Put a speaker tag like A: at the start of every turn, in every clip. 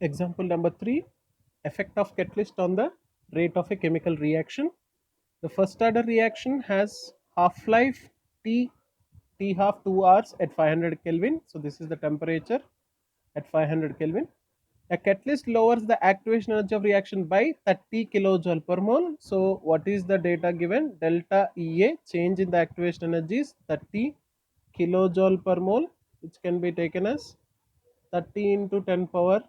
A: Example number 3, effect of catalyst on the rate of a chemical reaction. The first order reaction has half-life T half 2 hours at 500 Kelvin. So this is the temperature at 500 Kelvin. A catalyst lowers the activation energy of reaction by 30 kilojoule per mole. So what is the data given? Delta EA, change in the activation energy is 30 kilojoule per mole, which can be taken as 30 into 10 power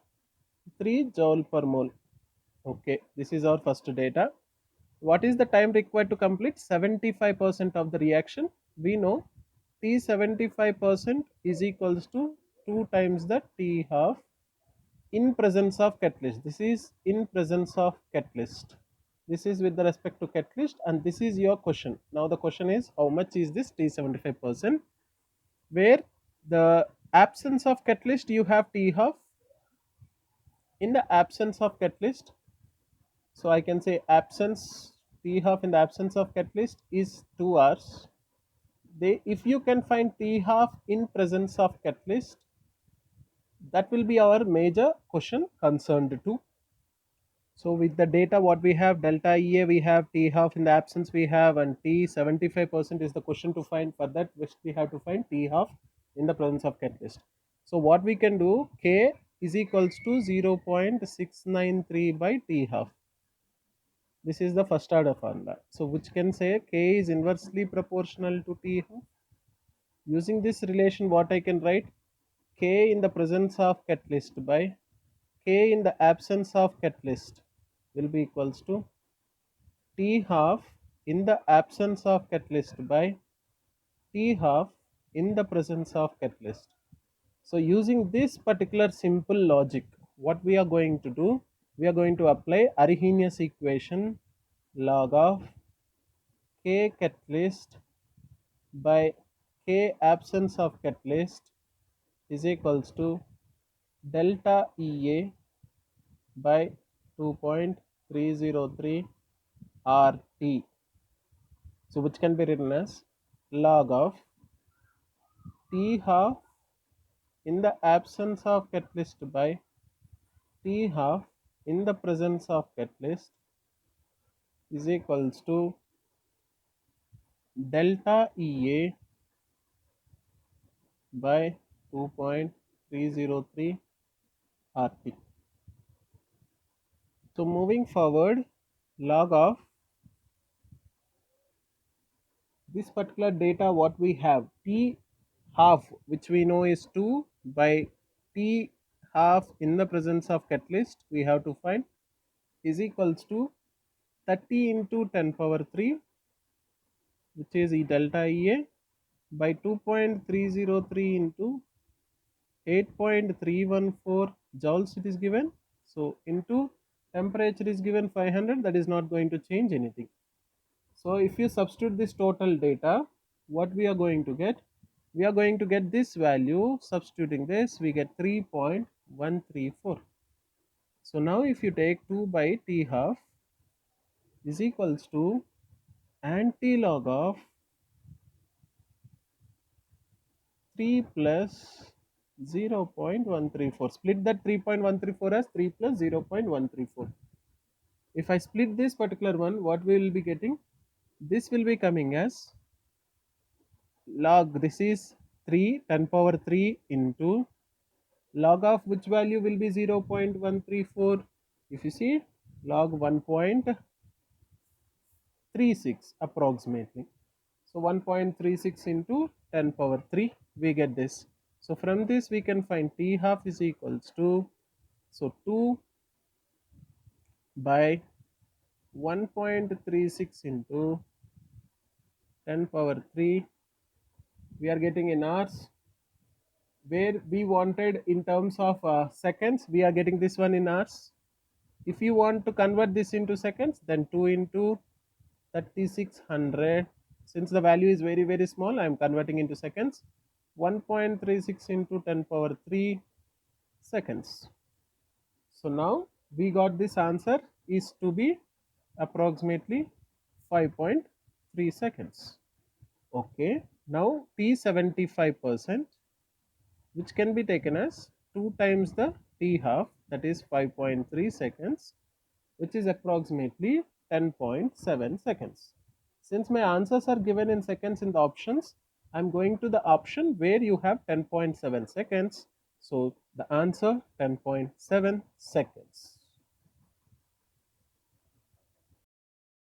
A: 3 joule per mole. Okay, this is our first data. What is the time required to complete 75% of the reaction? We know T 75% is equals to 2 times the T half in presence of catalyst. This is in presence of catalyst. This is with the respect to catalyst, and this is your question. Now the question is, how much is this T 75%? Where the absence of catalyst, you have T half. In the absence of catalyst, so I can say absence T half in the absence of catalyst is 2 hours. If you can find T half in presence of catalyst, that will be our major question concerned to. So with the data what we have, delta EA we have, T half in the absence we have, and T 75% is the question to find. For that which we have to find T half in the presence of catalyst. So what we can do, K is equals to 0.693 by T half. This is the first order formula. So which can say K is inversely proportional to T half. Using this relation, what I can write, K in the presence of catalyst by K in the absence of catalyst will be equals to T half in the absence of catalyst by T half in the presence of catalyst. So using this particular simple logic, what we are going to do, we are going to apply Arrhenius equation, log of K catalyst by K absence of catalyst is equals to delta EA by 2.303 RT. So which can be written as log of T half in the absence of catalyst by T half in the presence of catalyst is equals to delta EA by 2.303 RT. So moving forward, log of this particular data what we have, T half which we know is 2 by T half in the presence of catalyst we have to find is equals to 30 into 10 power 3, which is E delta EA by 2.303 into 8.314 joules it is given. So into temperature is given 500, that is not going to change anything. So if you substitute this total data, what we are going to get? We are going to get this value. Substituting this, we get 3.134. So now if you take 2 by T half is equals to anti-log of 3 plus 0.134. Split that 3.134 as 3 plus 0.134. If I split this particular one, what we will be getting? This will be coming as log, this is 3 10 power 3 into log of which value will be 0.134. If you see, log 1.36 approximately. So 1.36 into 10 power 3 we get this. So from this we can find T half is equals to, so 2 by 1.36 into 10 power 3, we are getting in hours. Where we wanted in terms of seconds, we are getting this one in hours. If you want to convert this into seconds, then 2 into 3600. Since the value is very small, I am converting into seconds. 1.36 into 10 power 3 seconds. So now we got this answer is to be approximately 5.3 seconds. Okay, now T 75%, which can be taken as 2 times the t half, that is 5.3 seconds, which is approximately 10.7 seconds. Since my answers are given in seconds in the options, I'm going to the option where you have 10.7 seconds. So the answer 10.7 seconds.